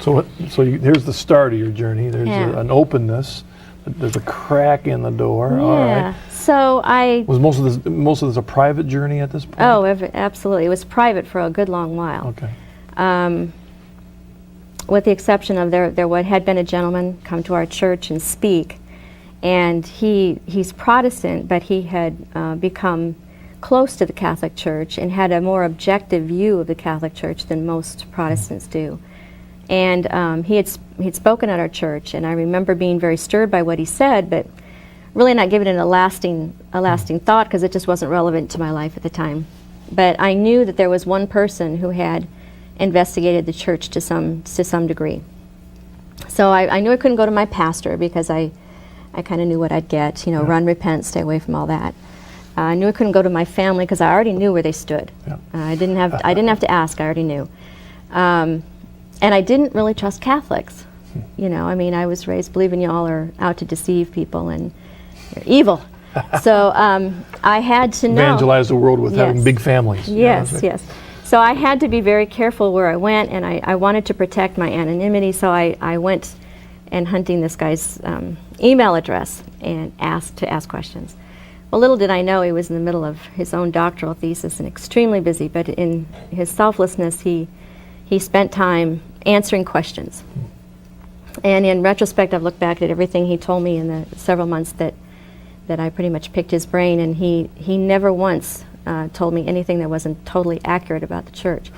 Here's the start of your journey. There's an openness. There's a crack in the door. Yeah. All right. So Was most of this a private journey at this point? Oh, absolutely. It was private for a good long while. Okay. With the exception of there had been a gentleman come to our church and speak, and he's Protestant, but he had become close to the Catholic Church and had a more objective view of the Catholic Church than most Protestants do. And he'd spoken at our church, and I remember being very stirred by what he said, but really not giving it a lasting thought because it just wasn't relevant to my life at the time. But I knew that there was one person who had investigated the church to some degree. So I knew I couldn't go to my pastor because I kind of knew what I'd get, run, repent, stay away from all that. I knew I couldn't go to my family because I already knew where they stood. Yeah. I didn't have to ask, I already knew. And I didn't really trust Catholics. I was raised believing y'all are out to deceive people and you're evil. So I had to know. Evangelize the world with having big families. Yes. So I had to be very careful where I went, and I wanted to protect my anonymity, so I went and hunting this guy's email address and asked questions. Well, little did I know he was in the middle of his own doctoral thesis and extremely busy, but in his selflessness, he spent time answering questions. And in retrospect, I've looked back at everything he told me in the several months that I pretty much picked his brain, and he never once told me anything that wasn't totally accurate about the church.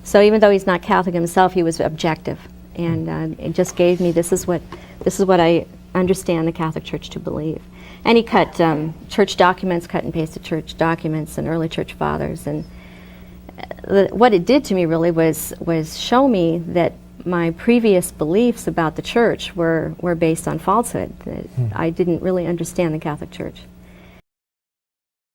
So even though he's not Catholic himself, he was objective, and it just gave me this is what I understand the Catholic Church to believe. And he cut church documents, cut and pasted church documents and early church fathers, and what it did to me really was show me that my previous beliefs about the church were based on falsehood. That I didn't really understand the Catholic Church.